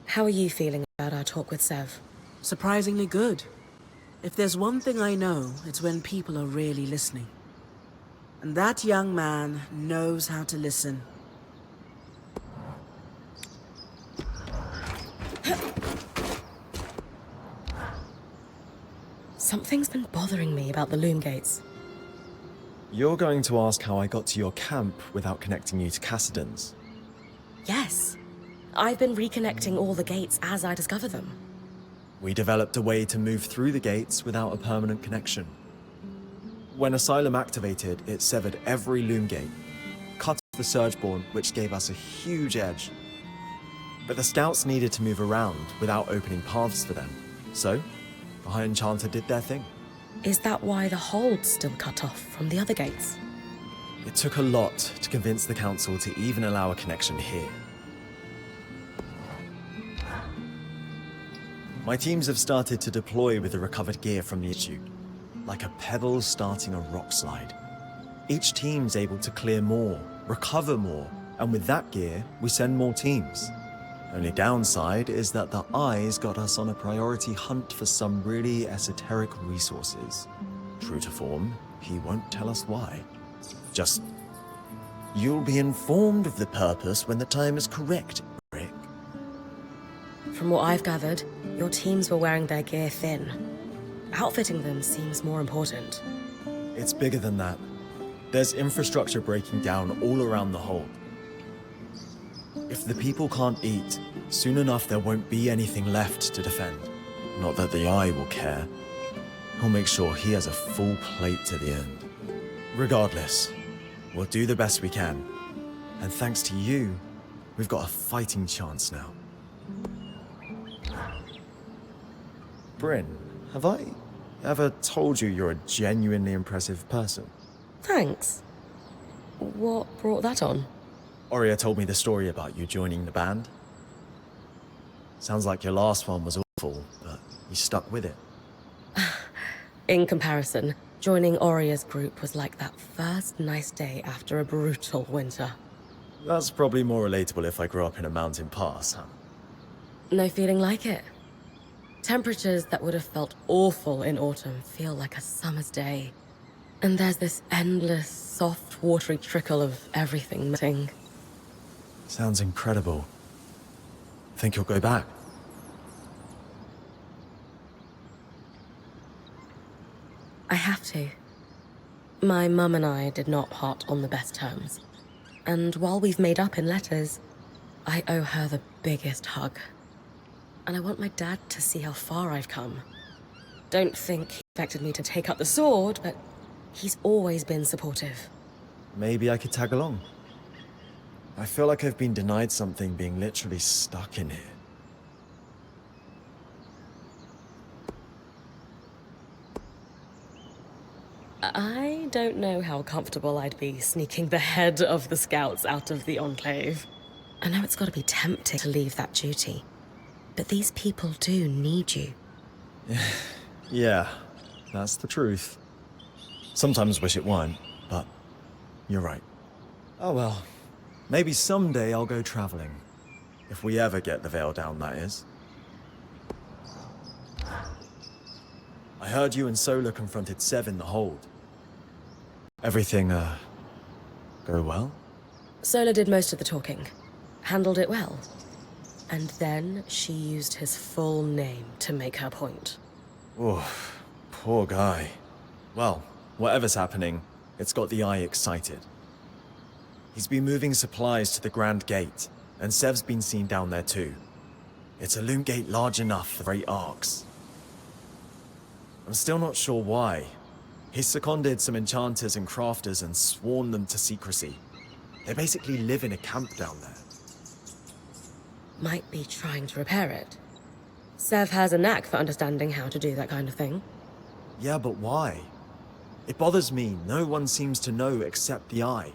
How are you feeling about our talk with Sev? Surprisingly good. If there's one thing I know, it's when people are really listening. And that young man knows how to listen. Something's been bothering me about the loom gates. You're going to ask how I got to your camp without connecting you to Cassidon's. Yes. I've been reconnecting all the gates as I discover them. We developed a way to move through the gates without a permanent connection. When Asylum activated, it severed every loom gate, cut off the Surgeborn, which gave us a huge edge. But the scouts needed to move around without opening paths for them, so the High Enchanter did their thing. Is that why the hold's still cut off from the other gates? It took a lot to convince the Council to even allow a connection here. My teams have started to deploy with the recovered gear from the Institute, like a pebble starting a rock slide. Each team's able to clear more, recover more, and with that gear, we send more teams. Only downside is that the Eye's got us on a priority hunt for some really esoteric resources. True to form, he won't tell us why. Just, you'll be informed of the purpose when the time is correct, Rick. From what I've gathered, your teams were wearing their gear thin. Outfitting them seems more important. It's bigger than that. There's infrastructure breaking down all around the hold. If the people can't eat, soon enough there won't be anything left to defend. Not that the Eye will care. He'll make sure he has a full plate to the end. Regardless, we'll do the best we can. And thanks to you, we've got a fighting chance now. Bryn, have I ever told you you're a genuinely impressive person? Thanks. What brought that on? Oria told me the story about you joining the band. Sounds like your last one was awful, but you stuck with it. In comparison, joining Oria's group was like that first nice day after a brutal winter. That's probably more relatable if I grew up in a mountain pass, huh? No feeling like it. Temperatures that would have felt awful in autumn feel like a summer's day. And there's this endless, soft, watery trickle of everything melting. Sounds incredible. Think you'll go back? I have to. My mum and I did not part on the best terms. And while we've made up in letters, I owe her the biggest hug. And I want my dad to see how far I've come. Don't think he expected me to take up the sword, but he's always been supportive. Maybe I could tag along. I feel like I've been denied something being literally stuck in here. I don't know how comfortable I'd be sneaking the head of the scouts out of the Enclave. I know it's got to be tempting to leave that duty, but these people do need you. Yeah, that's the truth. Sometimes wish it weren't, but you're right. Oh well, maybe someday I'll go traveling. If we ever get the veil down, that is. I heard you and Solar confronted Sev in the hold. Everything, go well? Sola did most of the talking. Handled it well. And then she used his full name to make her point. Oof, poor guy. Well, whatever's happening, it's got the Eye excited. He's been moving supplies to the Grand Gate, and Sev's been seen down there too. It's a loom gate large enough for 8 arcs. I'm still not sure why. He's seconded some enchanters and crafters and sworn them to secrecy. They basically live in a camp down there. Might be trying to repair it. Sev has a knack for understanding how to do that kind of thing. Yeah, but why? It bothers me no one seems to know except the Eye.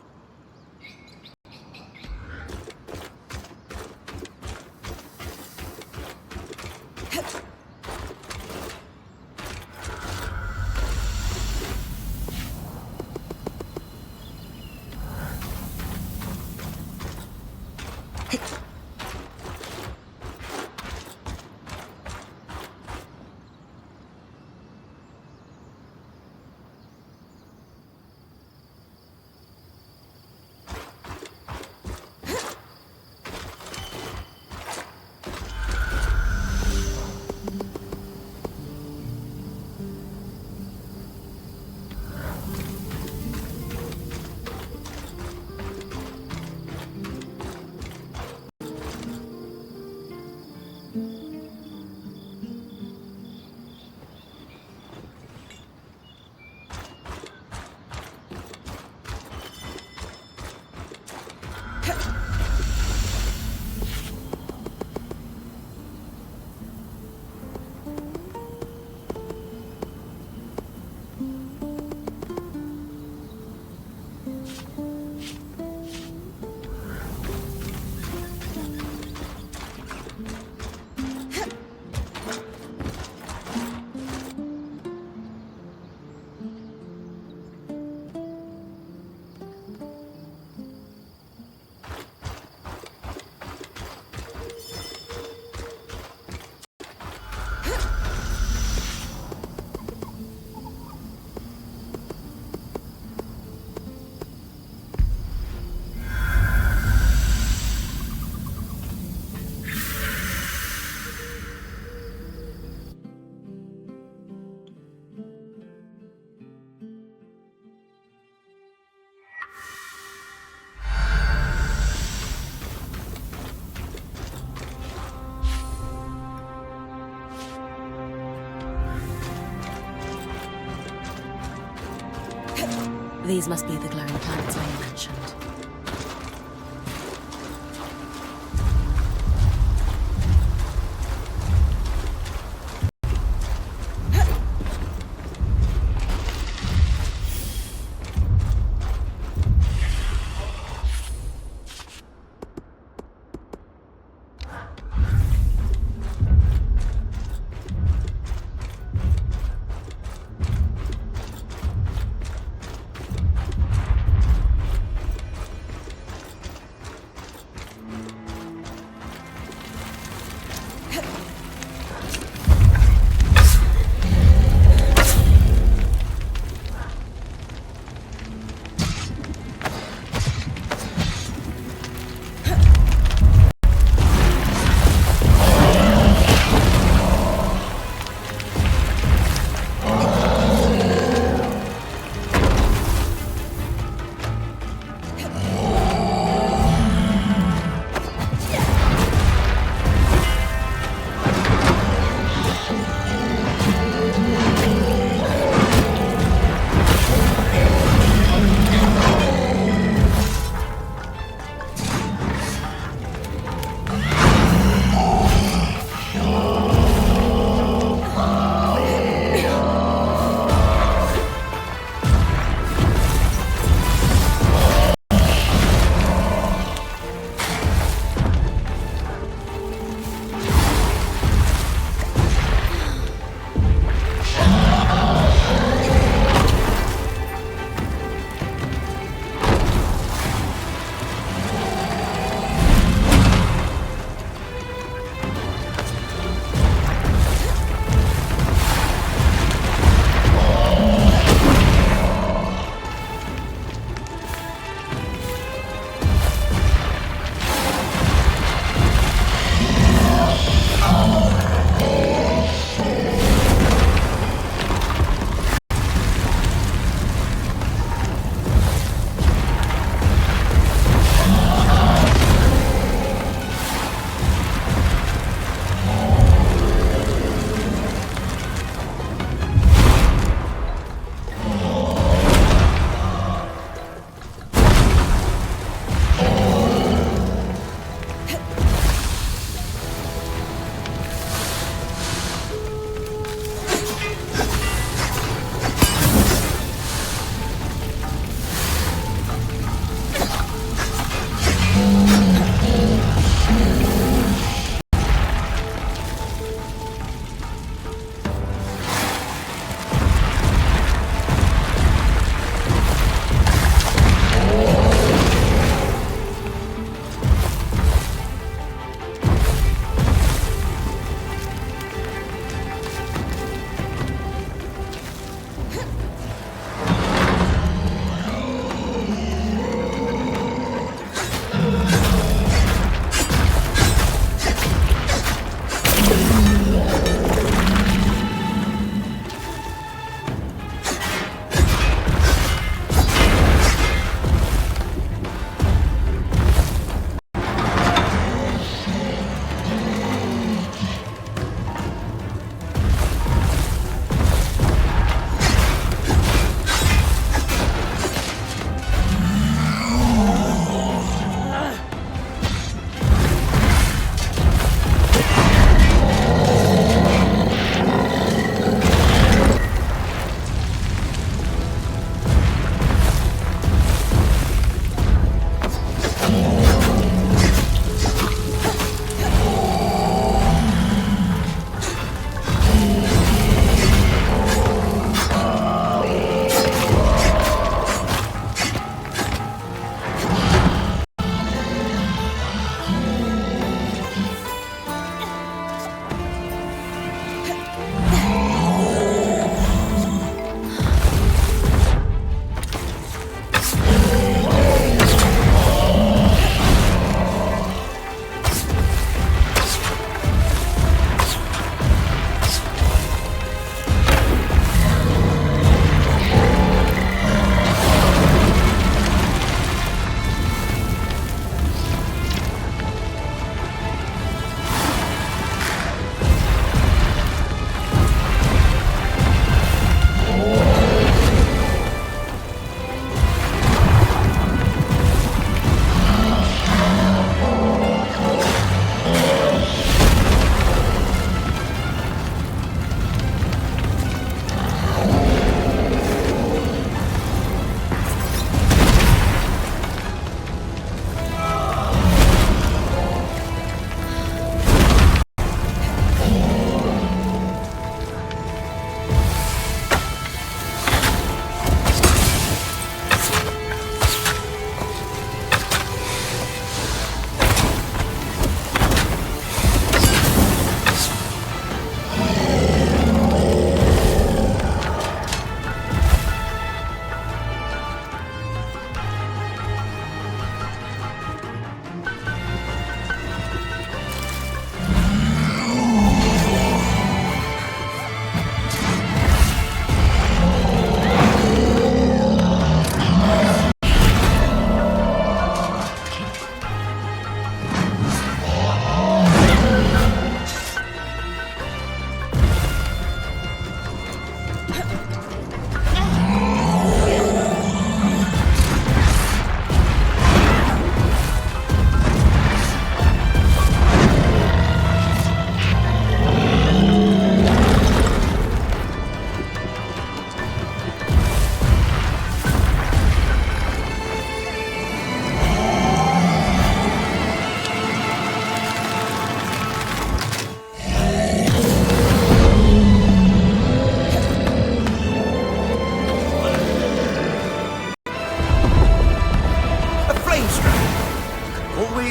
These must be the glowing planets I mentioned.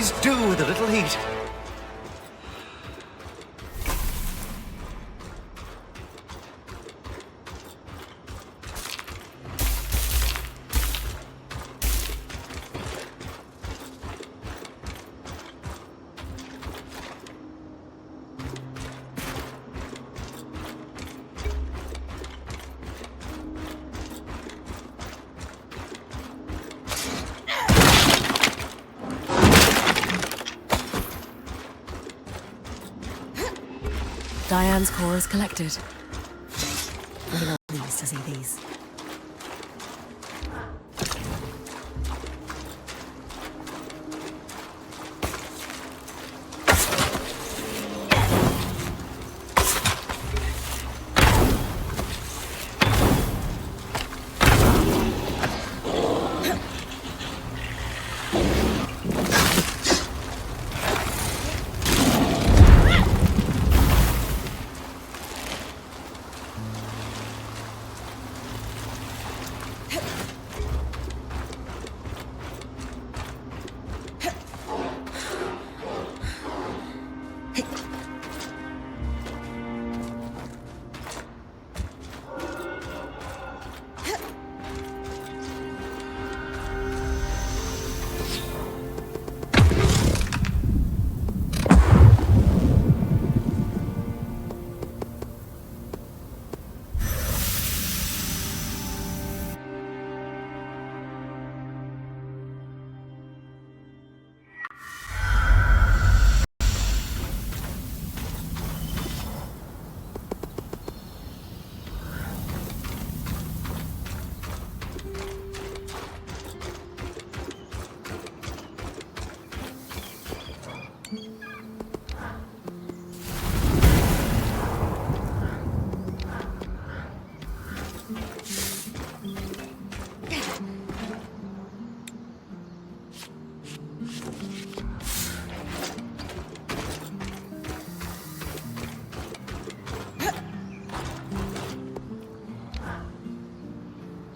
always do with a little heat. Diane's core is collected. We're not pleased to see these.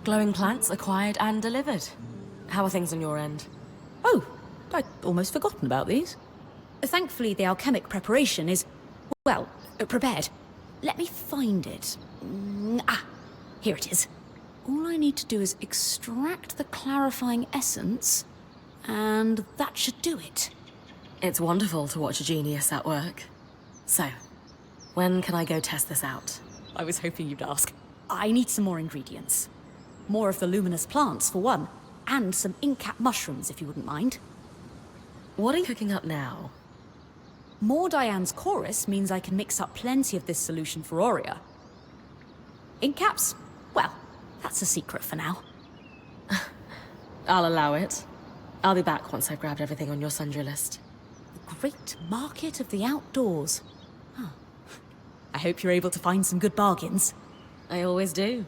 Glowing plants acquired and delivered. How are things on your end? Oh, I'd almost forgotten about these. Thankfully, the alchemic preparation is, well, prepared. Let me find it. Here it is. All I need to do is extract the clarifying essence, and that should do it. It's wonderful to watch a genius at work. So, when can I go test this out? I was hoping you'd ask. I need some more ingredients. More of the luminous plants, for one, and some ink-cap mushrooms, if you wouldn't mind. What are you cooking up now? More Diane's chorus means I can mix up plenty of this solution for Aurea. Ink caps? Well, that's a secret for now. I'll allow it. I'll be back once I've grabbed everything on your sundry list. The great market of the outdoors. Huh. I hope you're able to find some good bargains. I always do.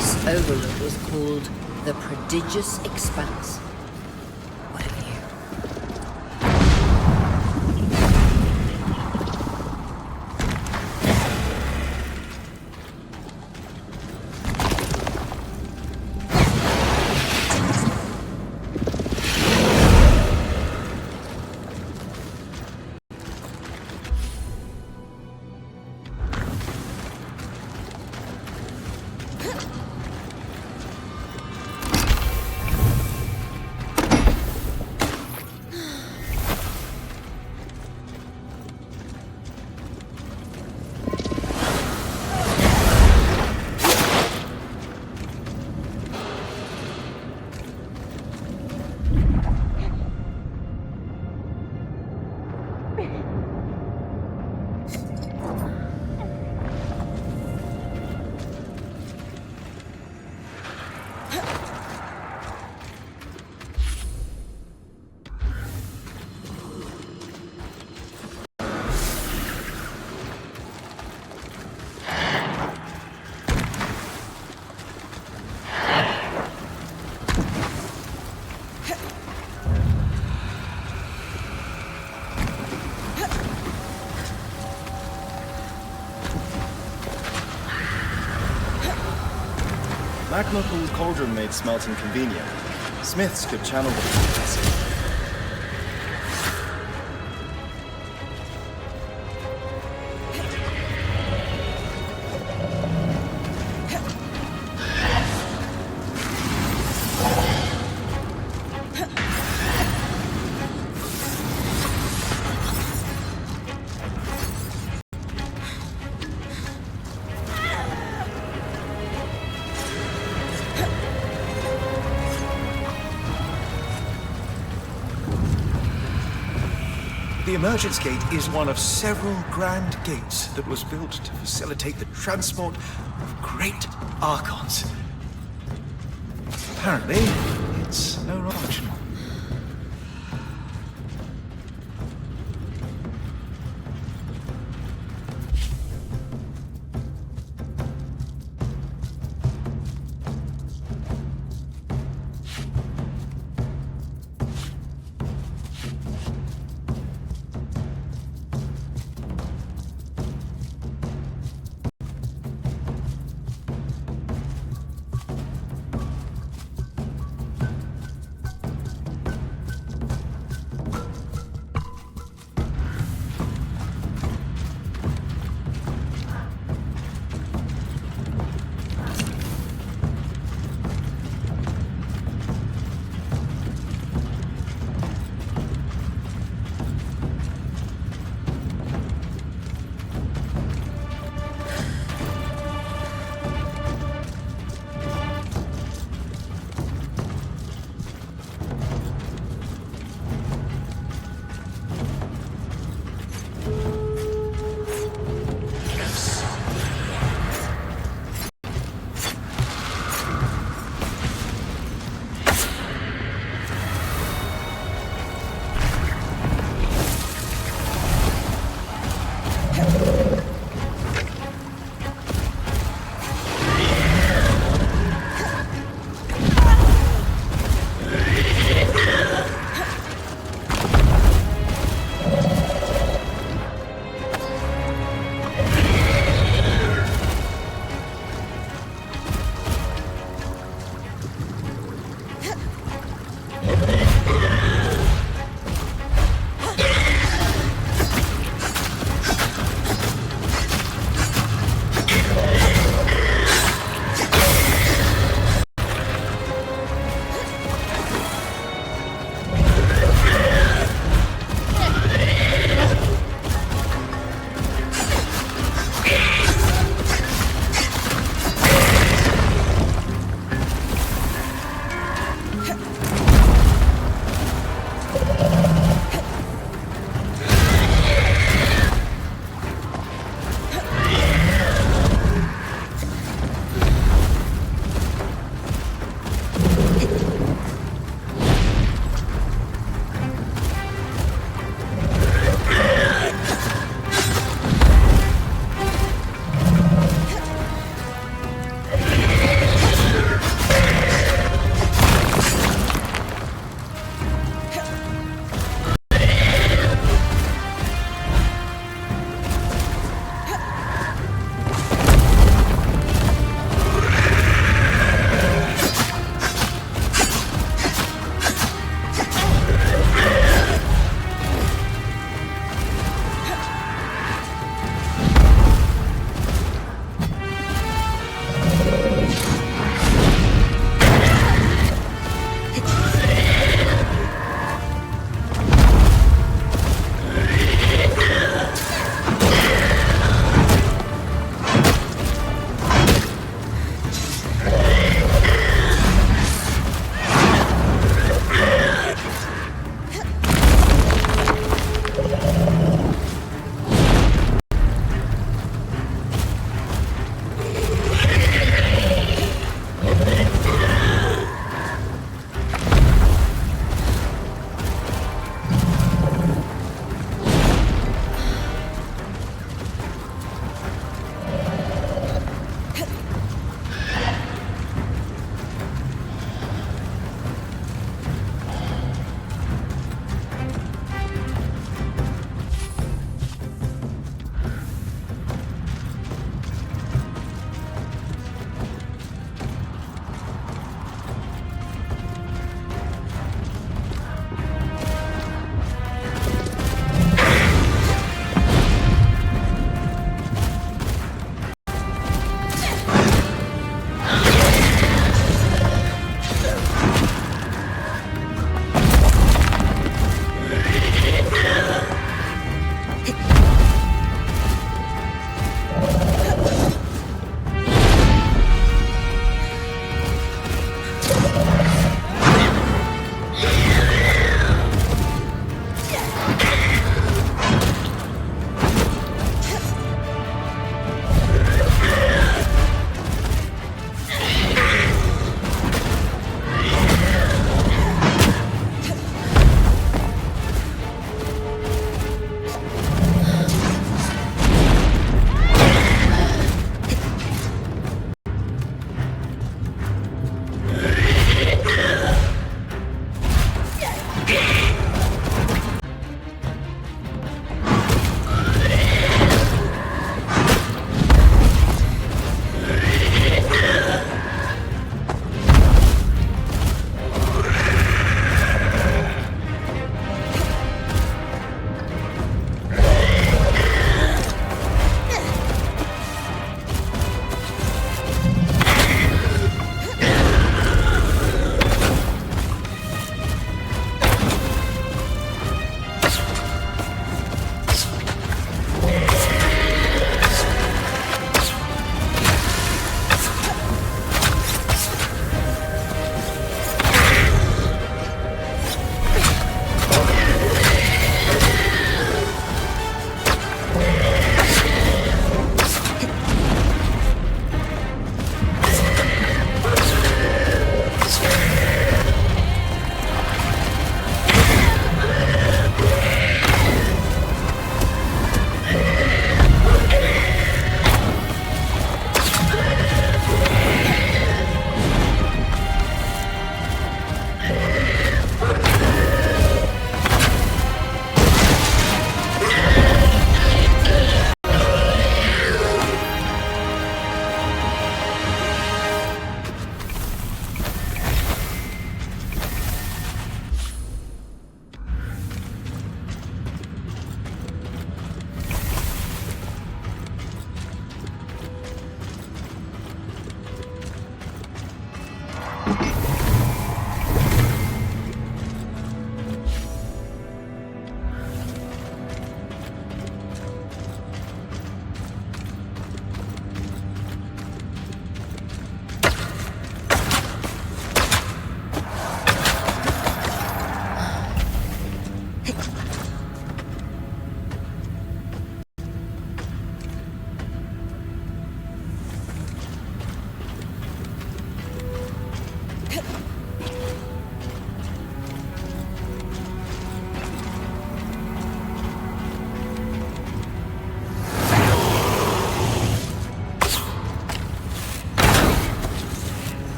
This overlook was called the Prodigious Expanse. What have you? Magma cooled cauldron made smelting convenient. Smiths could channel the process. The emergence gate is one of several grand gates that was built to facilitate the transport of great archons. Apparently, it's no longer functional.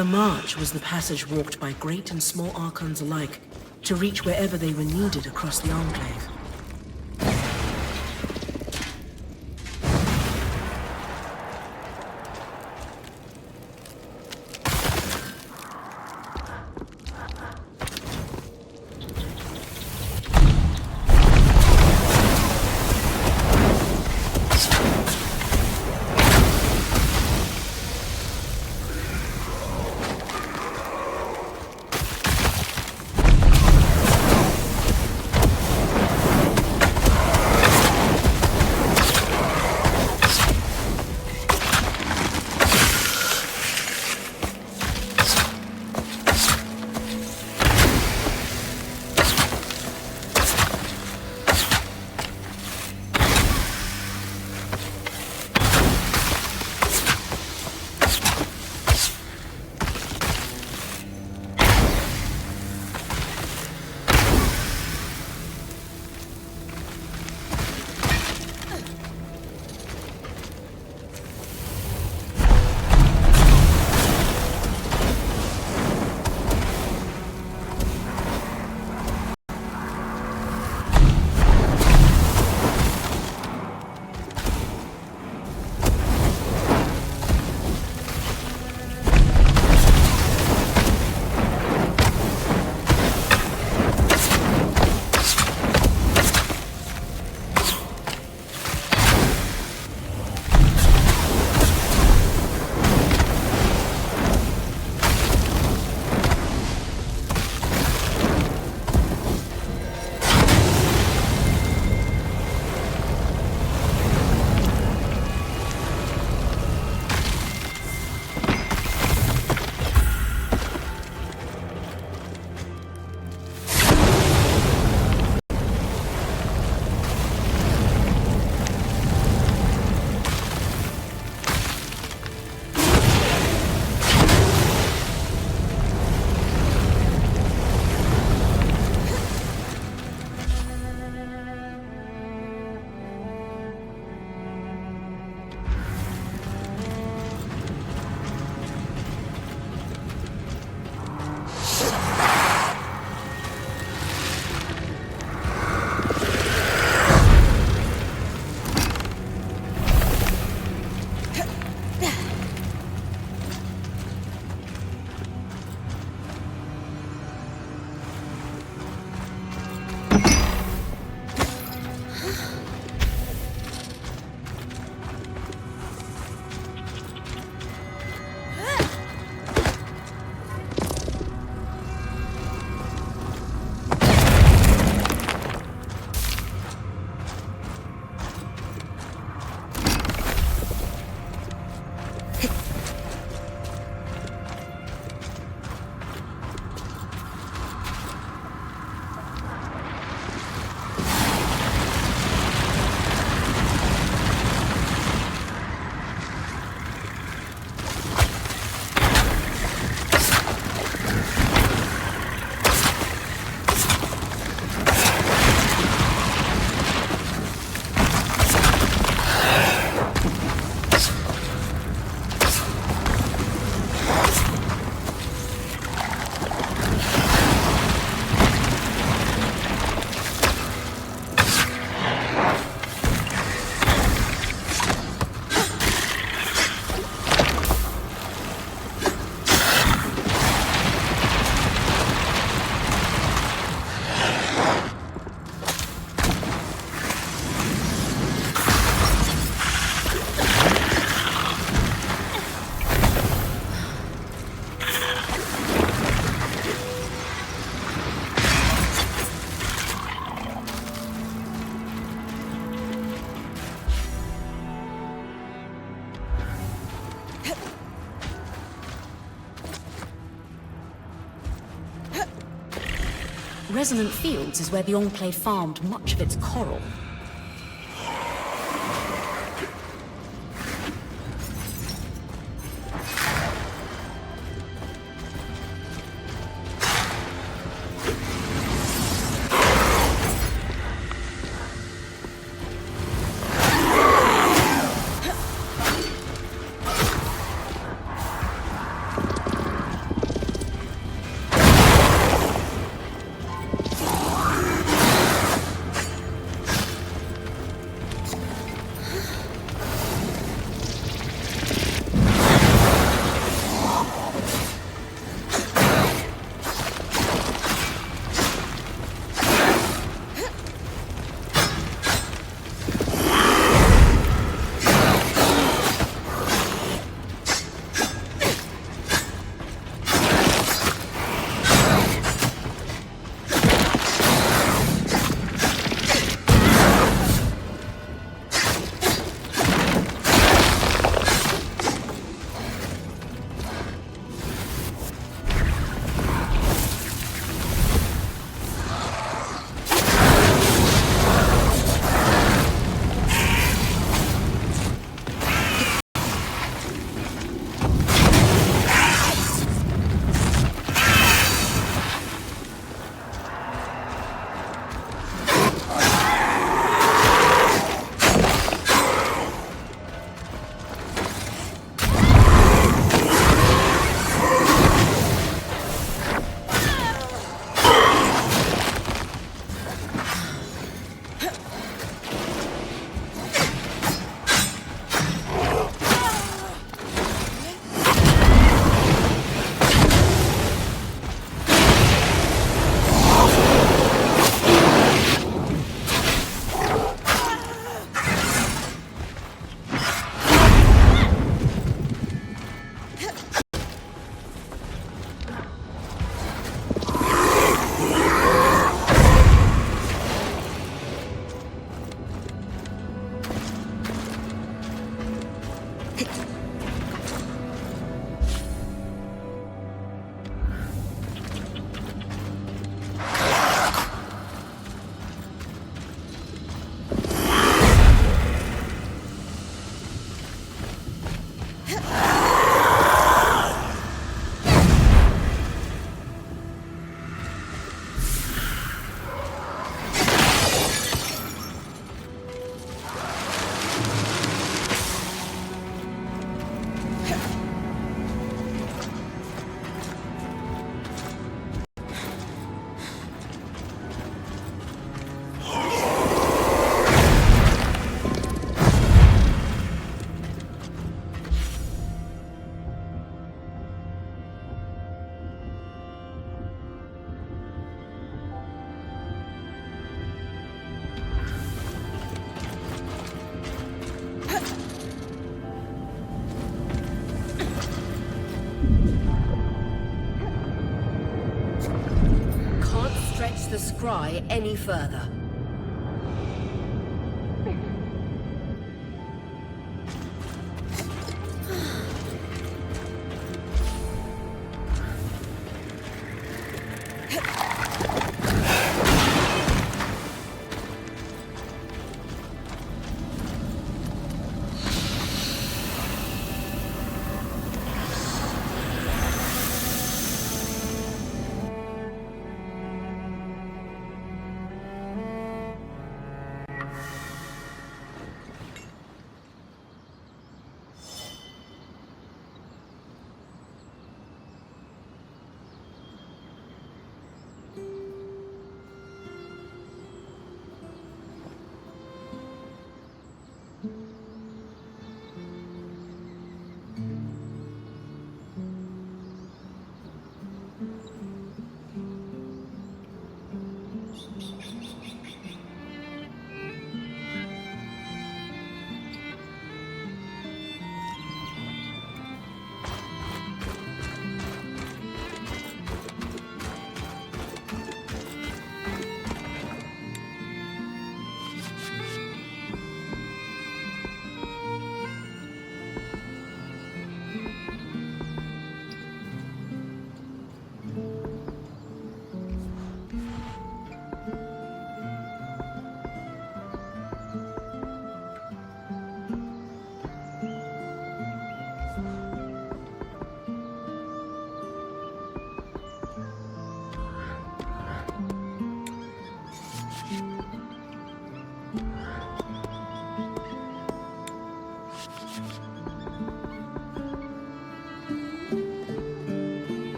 The march was the passage walked by great and small Archons alike to reach wherever they were needed across the Enclave. Resonant Fields is where the Enclave farmed much of its coral. Can't stretch the scry any further.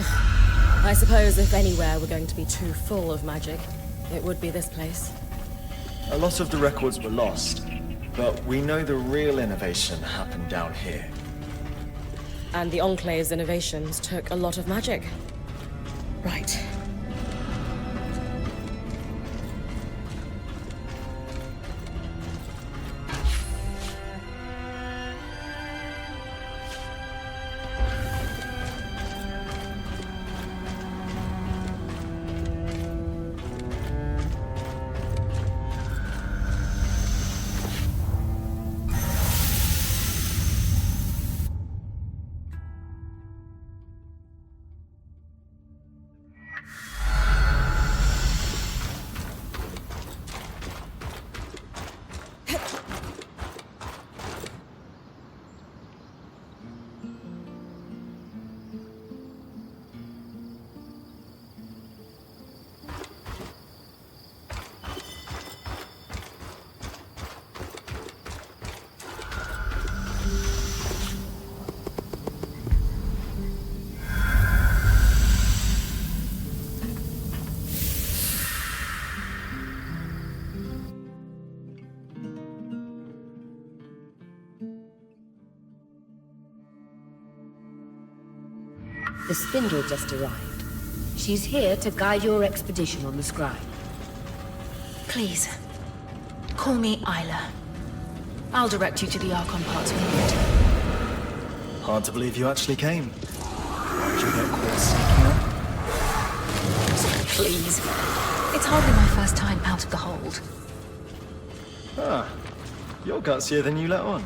I suppose if anywhere were going to be too full of magic, it would be this place. A lot of the records were lost, but we know the real innovation happened down here. And the Enclave's innovations took a lot of magic. Right. The Spindle just arrived. She's here to guide your expedition on the Scribe. Please, call me Isla. I'll direct you to the Archon parts we need. Hard to believe you actually came. Did you get caught sneaking up? Please. It's hardly my first time out of the hold. Ah, you're gutsier than you let on.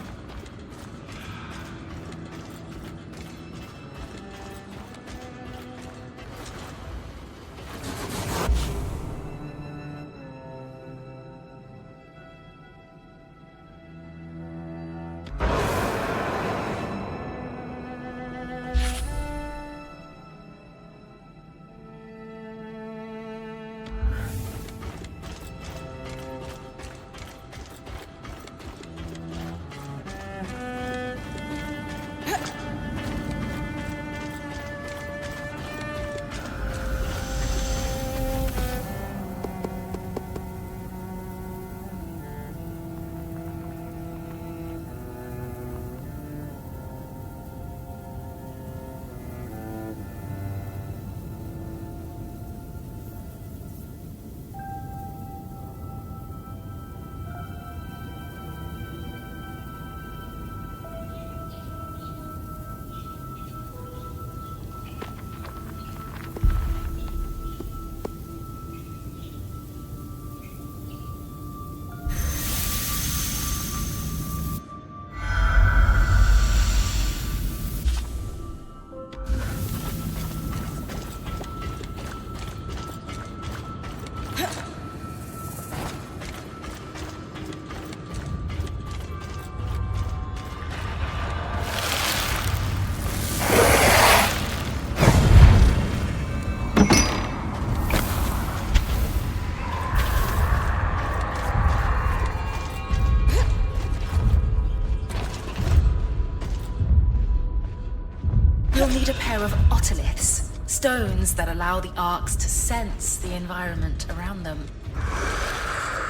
You'll need a pair of otoliths, stones that allow the arcs to sense the environment around them.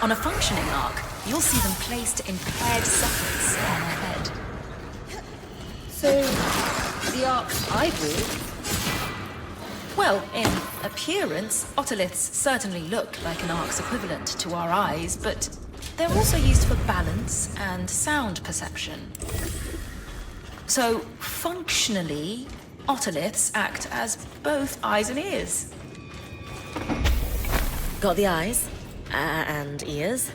On a functioning arc, you'll see them placed in paired sockets on their head. So, the arcs I bought. Well, in appearance, otoliths certainly look like an arc's equivalent to our eyes, but they're also used for balance and sound perception. So, functionally, otoliths act as both eyes and ears. Got the eyes and ears.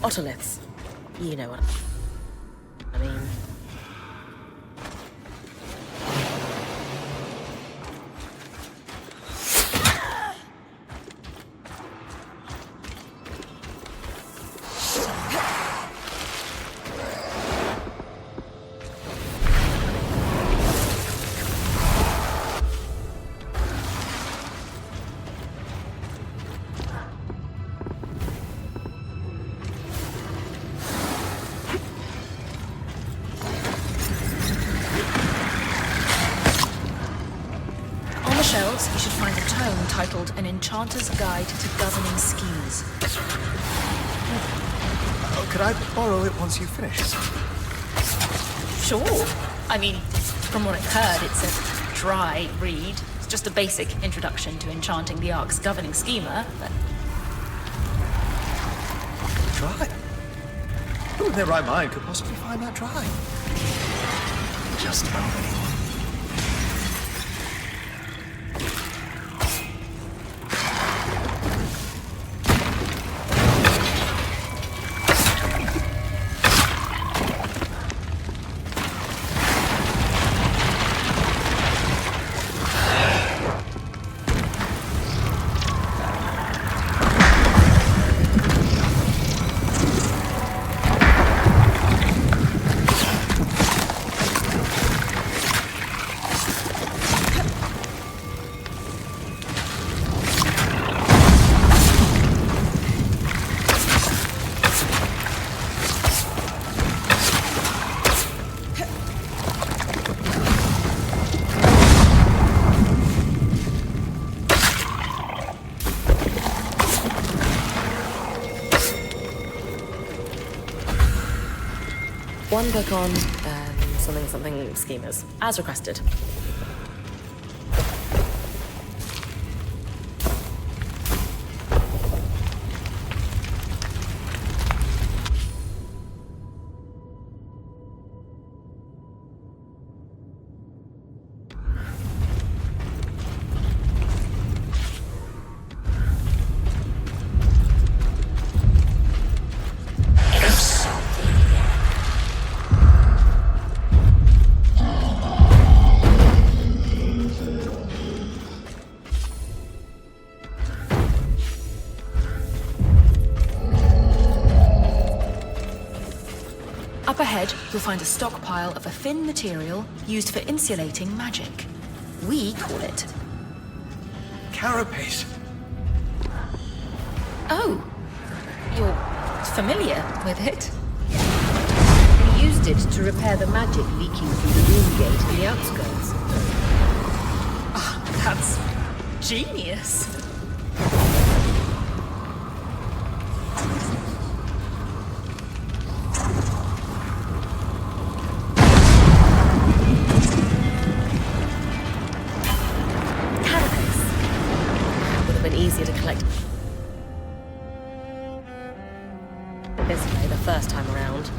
Otoliths. You know what I mean. An Enchanter's Guide to Governing Schemes. Oh, could I borrow it once you finish? Sure. I mean, from what I've heard, it's a dry read. It's just a basic introduction to enchanting the Ark's governing schema, but... Dry? Who in their right mind could possibly find that dry? Just about anyone. One book on something schemers, as requested. Up ahead, you'll find a stockpile of a thin material used for insulating magic. We call it... Carapace. Oh, you're familiar with it? He used it to repair the magic leaking through the room gate in the outskirts. That's genius. Easier to collect this way the first time around.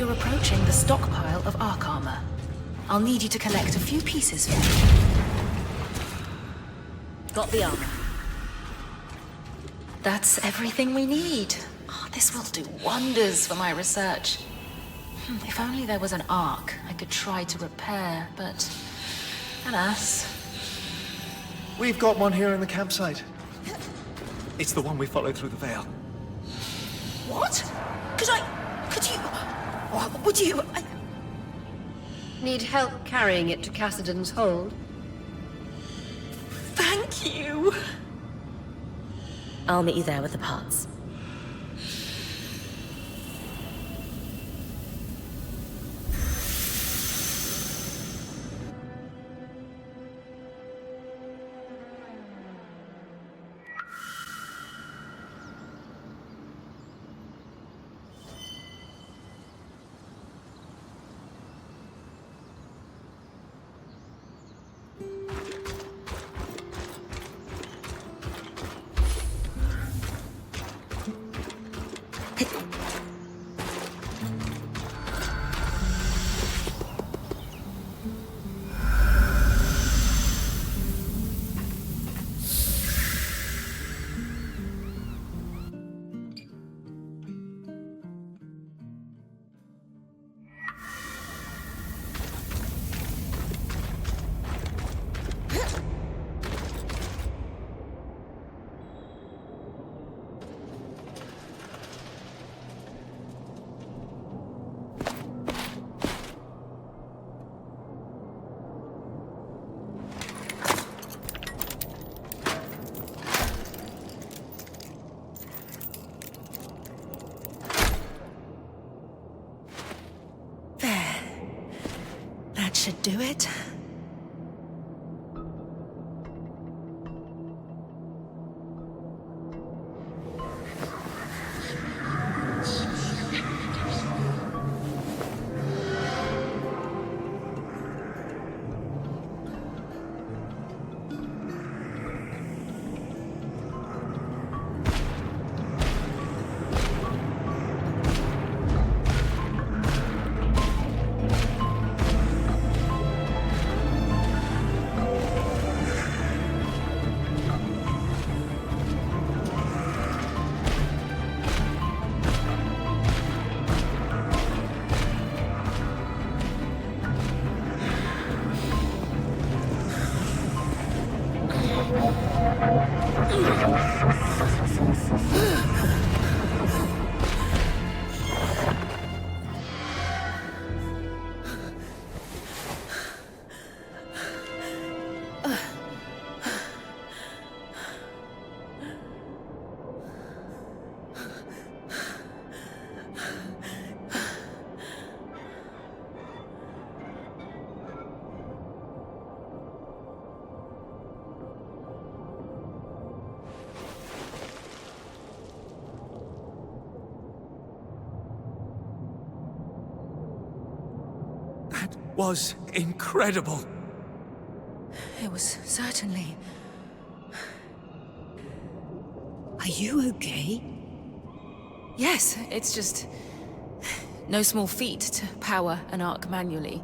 You're approaching the stockpile of Ark armor. I'll need you to collect a few pieces for me. Got the armor. That's everything we need. Oh, this will do wonders for my research. If only there was an Ark I could try to repair, but alas. We've got one here in the campsite. It's the one we followed through the Vale. What? Would you? Need help carrying it to Cassidon's hold? Thank you. I'll meet you there with the parts. That should do it. Was incredible. It was certainly... Are you okay? Yes, it's just... no small feat to power an Ark manually.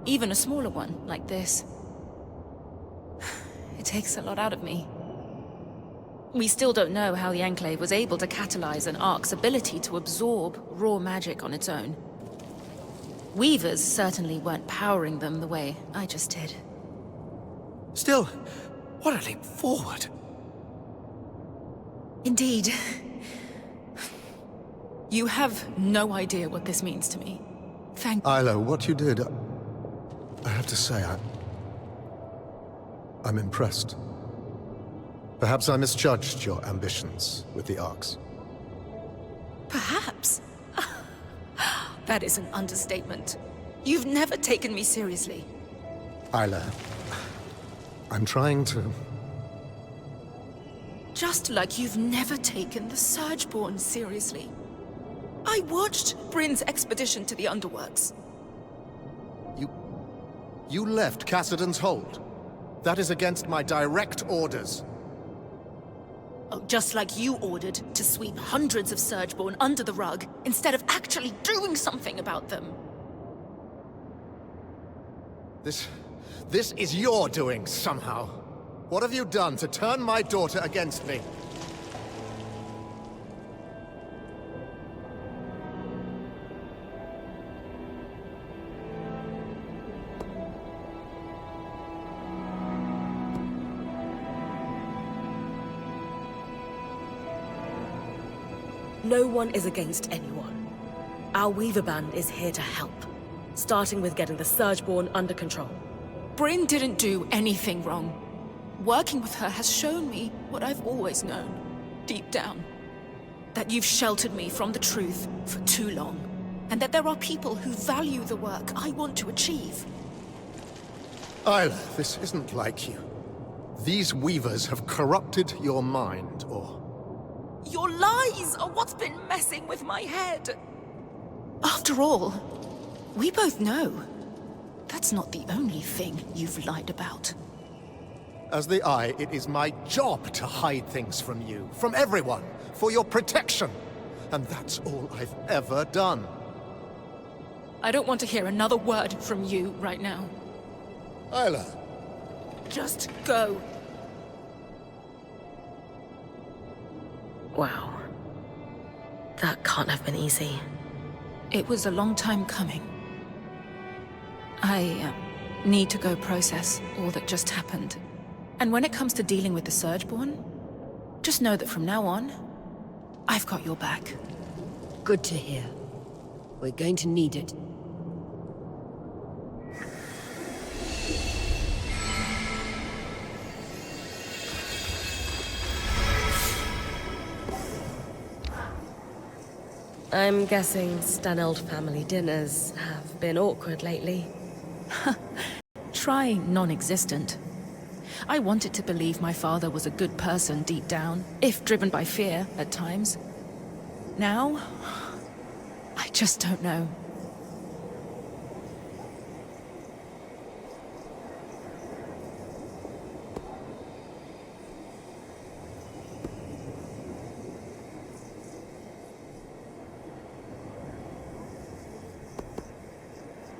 Even a smaller one, like this. It takes a lot out of me. We still don't know how the Enclave was able to catalyze an Ark's ability to absorb raw magic on its own. Weavers certainly weren't powering them the way I just did. Still, what a leap forward. Indeed. You have no idea what this means to me. Thank you. Isla, what you did, I have to say, I'm impressed. Perhaps I misjudged your ambitions with the Arks. Perhaps. That is an understatement. You've never taken me seriously. Isla, I'm trying to... Just like you've never taken the Surgeborn seriously. I watched Bryn's expedition to the Underworks. You left Cassidon's hold. That is against my direct orders. Oh, just like you ordered to sweep hundreds of Surgeborn under the rug instead of actually actually doing something about them. This is your doing, somehow. What have you done to turn my daughter against me? No one is against anyone. Our Weaver Band is here to help, starting with getting the Surgeborn under control. Bryn didn't do anything wrong. Working with her has shown me what I've always known, deep down. That you've sheltered me from the truth for too long, and that there are people who value the work I want to achieve. Isla, this isn't like you. These Weavers have corrupted your mind, or... Your lies are what's been messing with my head. After all, we both know that's not the only thing you've lied about. As the Eye, it is my job to hide things from you, from everyone, for your protection. And that's all I've ever done. I don't want to hear another word from you right now. Isla. Just go. Wow. That can't have been easy. It was a long time coming. I need to go process all that just happened. And when it comes to dealing with the Surgeborn, just know that from now on, I've got your back. Good to hear. We're going to need it. I'm guessing Staneld family dinners have been awkward lately. Try non-existent. I wanted to believe my father was a good person deep down, if driven by fear at times. Now, I just don't know.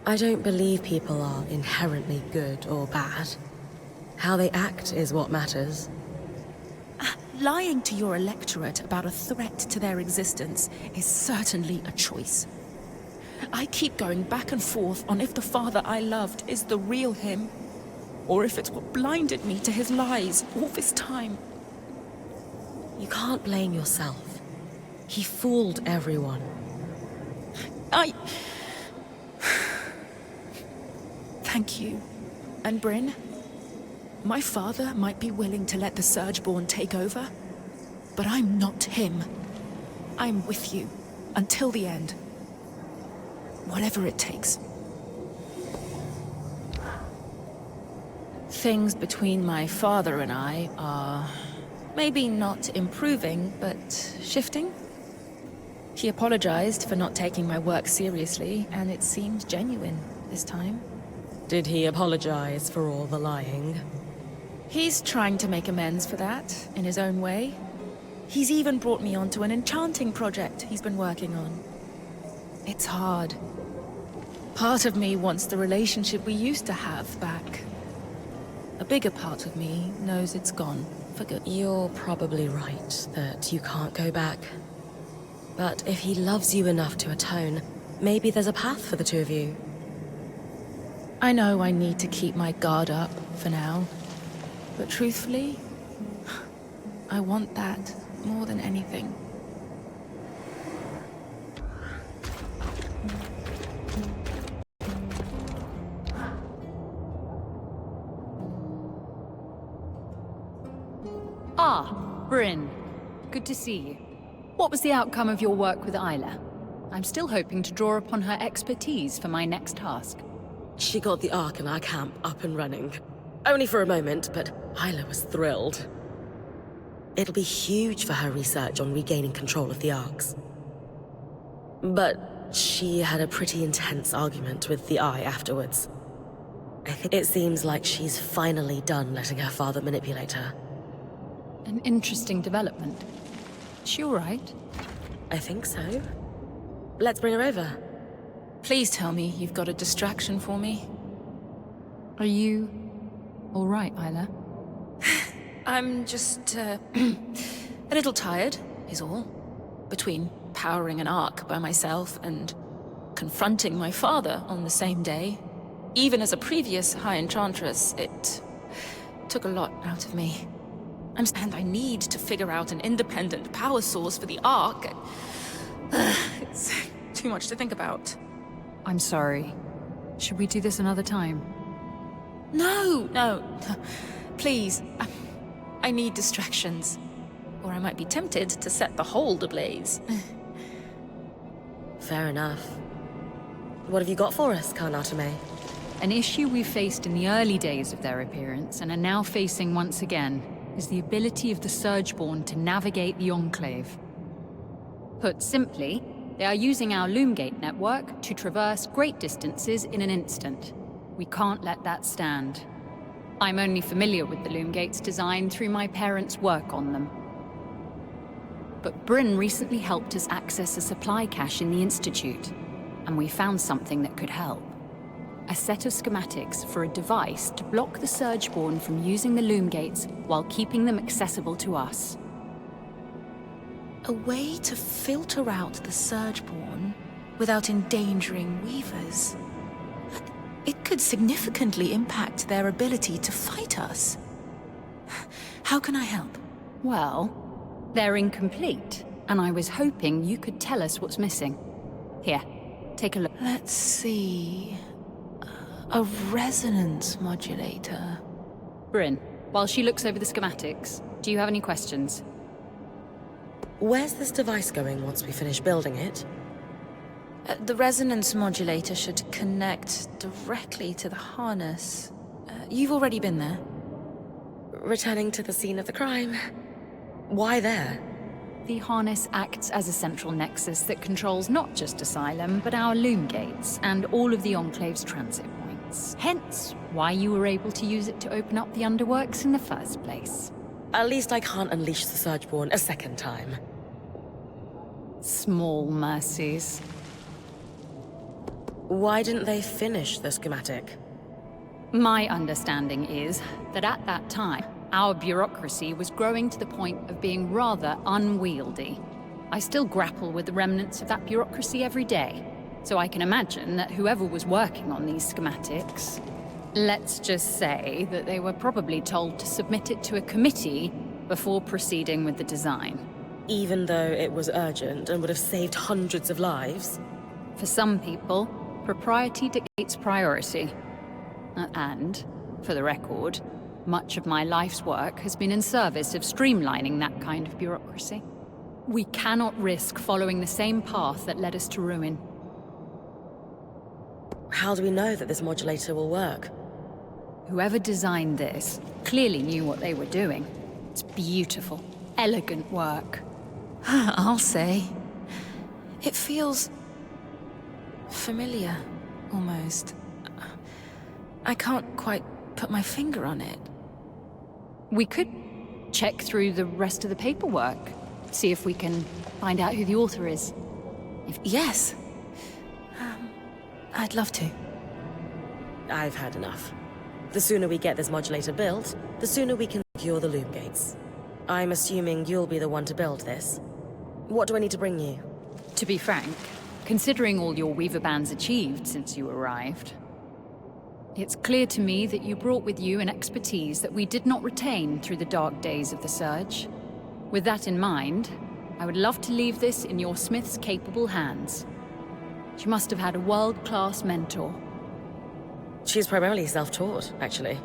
I don't believe people are inherently good or bad. How they act is what matters. Lying to your electorate about a threat to their existence is certainly a choice. I keep going back and forth on if the father I loved is the real him, or if it's what blinded me to his lies all this time. You can't blame yourself. He fooled everyone. Thank you. And Bryn, my father might be willing to let the Surgeborn take over, but I'm not him. I'm with you until the end. Whatever it takes. Things between my father and I are maybe not improving, but shifting. He apologized for not taking my work seriously, and it seemed genuine this time. Did he apologize for all the lying? He's trying to make amends for that, in his own way. He's even brought me onto an enchanting project he's been working on. It's hard. Part of me wants the relationship we used to have back. A bigger part of me knows it's gone for good. You're probably right that you can't go back. But if he loves you enough to atone, maybe there's a path for the two of you. I know I need to keep my guard up for now. But truthfully, I want that more than anything. Ah, Bryn. Good to see you. What was the outcome of your work with Isla? I'm still hoping to draw upon her expertise for my next task. She got the Ark in our camp up and running. Only for a moment, but Isla was thrilled. It'll be huge for her research on regaining control of the Arks. But she had a pretty intense argument with the Eye afterwards. I think it seems like she's finally done letting her father manipulate her. An interesting development. Is she all right? I think so. Let's bring her over. Please tell me you've got a distraction for me. Are you all right, Isla? I'm just, a little tired, is all. Between powering an ark by myself and confronting my father on the same day. Even as a previous High Enchantress, it took a lot out of me. And I need to figure out an independent power source for the ark. It's too much to think about. I'm sorry. Should we do this another time? No. Please. I need distractions. Or I might be tempted to set the hold ablaze. Fair enough. What have you got for us, Karnatame? An issue we faced in the early days of their appearance, and are now facing once again, is the ability of the Surgeborn to navigate the Enclave. Put simply, they are using our Loomgate network to traverse great distances in an instant. We can't let that stand. I'm only familiar with the Loomgate's design through my parents' work on them. But Bryn recently helped us access a supply cache in the Institute, and we found something that could help. A set of schematics for a device to block the Surgeborn from using the Loomgates while keeping them accessible to us. A way to filter out the Surgeborn without endangering Weavers. It could significantly impact their ability to fight us. How can I help? Well, they're incomplete, and I was hoping you could tell us what's missing. Here, take a look. Let's see... A resonance modulator. Bryn, while she looks over the schematics, do you have any questions? Where's this device going once we finish building it? The resonance modulator should connect directly to the harness. You've already been there. Returning to the scene of the crime. Why there? The harness acts as a central nexus that controls not just Asylum, but our Loomgates and all of the Enclave's transit points. Hence, why you were able to use it to open up the underworks in the first place. At least I can't unleash the Surgeborn a second time. Small mercies. Why didn't they finish the schematic? My understanding is that at that time, our bureaucracy was growing to the point of being rather unwieldy. I still grapple with the remnants of that bureaucracy every day, so I can imagine that whoever was working on these schematics, let's just say that they were probably told to submit it to a committee before proceeding with the design. Even though it was urgent and would have saved hundreds of lives? For some people, propriety dictates priority. And, for the record, much of my life's work has been in service of streamlining that kind of bureaucracy. We cannot risk following the same path that led us to ruin. How do we know that this modulator will work? Whoever designed this clearly knew what they were doing. It's beautiful, elegant work. I'll say. It feels... familiar, almost. I can't quite put my finger on it. We could check through the rest of the paperwork, see if we can find out who the author is. Yes. I'd love to. I've had enough. The sooner we get this modulator built, the sooner we can secure the Loomgates. I'm assuming you'll be the one to build this. What do I need to bring you? To be frank, considering all your Weaver Band's achieved since you arrived, it's clear to me that you brought with you an expertise that we did not retain through the dark days of the Surge. With that in mind, I would love to leave this in your Smith's capable hands. She must have had a world-class mentor. She's primarily self-taught, actually.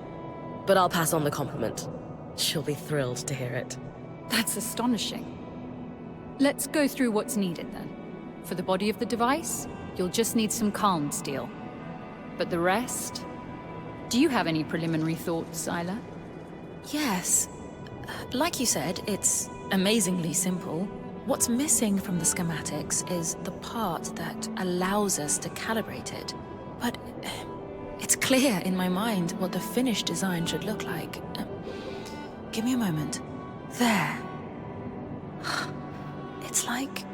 But I'll pass on the compliment. She'll be thrilled to hear it. That's astonishing. Let's go through what's needed then. For the body of the device, you'll just need some calm steel. But the rest... Do you have any preliminary thoughts, Isla? Yes. Like you said, it's amazingly simple. What's missing from the schematics is the part that allows us to calibrate it. But it's clear in my mind what the finished design should look like. Give me a moment. There. It's like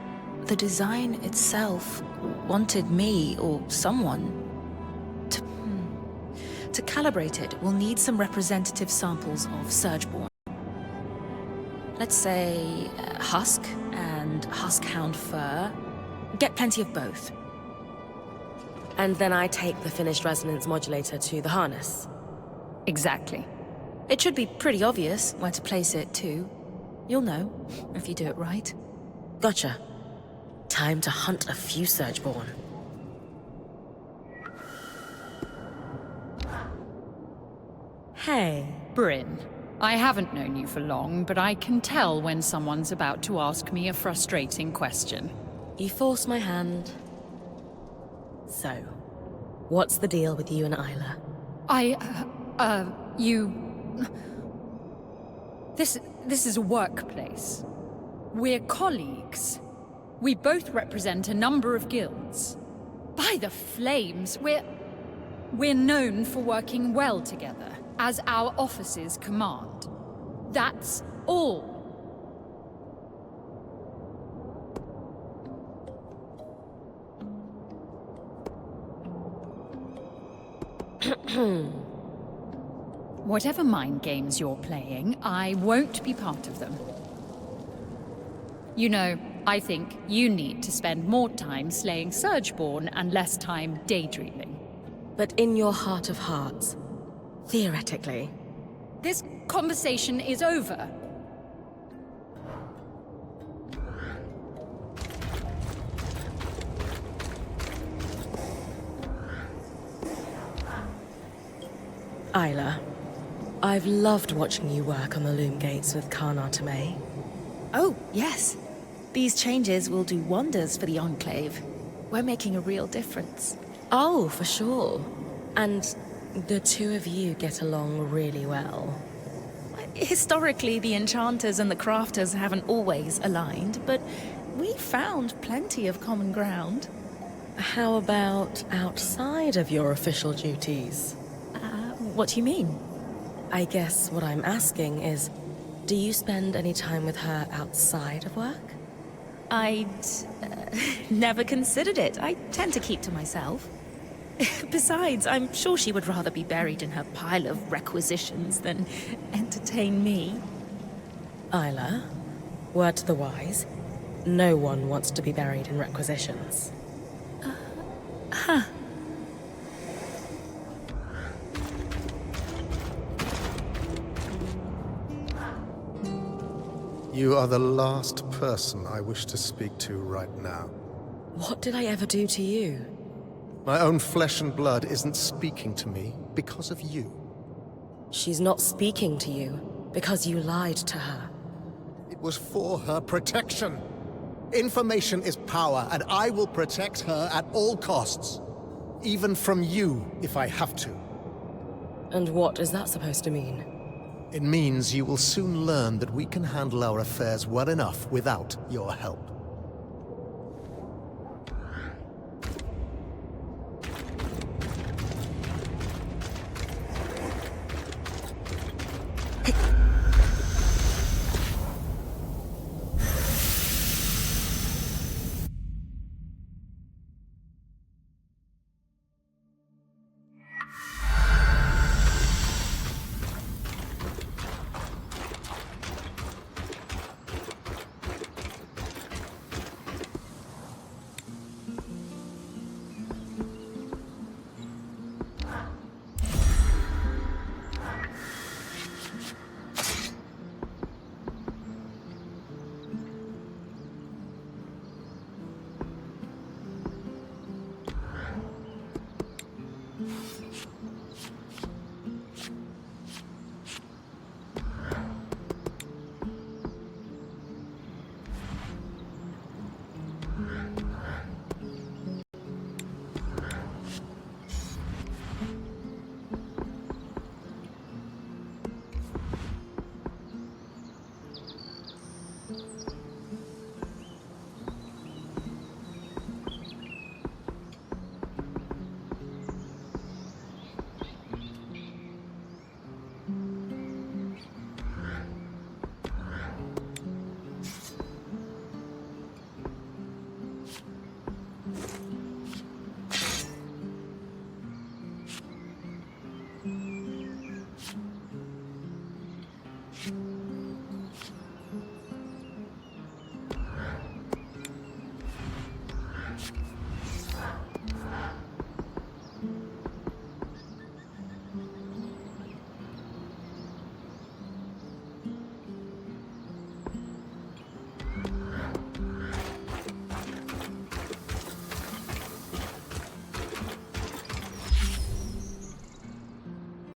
the design itself wanted me, or someone, to calibrate it, we'll need some representative samples of Surgeborn. Let's say husk and huskhound fur. Get plenty of both. And then I take the finished resonance modulator to the harness. Exactly. It should be pretty obvious where to place it, too. You'll know, if you do it right. Gotcha. Time to hunt a few Surgeborn. Hey. Bryn, I haven't known you for long, but I can tell when someone's about to ask me a frustrating question. You forced my hand. So, what's the deal with you and Isla? This is a workplace. We're colleagues. We both represent a number of guilds. By the flames, we're known for working well together, as our offices command. That's all. Whatever mind games you're playing, I won't be part of them. You know, I think you need to spend more time slaying Surgeborn and less time daydreaming. But in your heart of hearts, theoretically, This conversation is over. Isla, I've loved watching you work on the loom gates with Karnar Tomei. Oh, yes. These changes will do wonders for the Enclave. We're making a real difference. Oh, for sure. And the two of you get along really well. Historically, the enchanters and the crafters haven't always aligned, but we found plenty of common ground. How about outside of your official duties? What do you mean? I guess what I'm asking is, do you spend any time with her outside of work? I'd never considered it. I tend to keep to myself. Besides, I'm sure she would rather be buried in her pile of requisitions than entertain me. Isla, word to the wise, no one wants to be buried in requisitions. You are the last person I wish to speak to right now. What did I ever do to you? My own flesh and blood isn't speaking to me because of you. She's not speaking to you because you lied to her. It was for her protection. Information is power, and I will protect her at all costs. Even from you, if I have to. And what is that supposed to mean? It means you will soon learn that we can handle our affairs well enough without your help.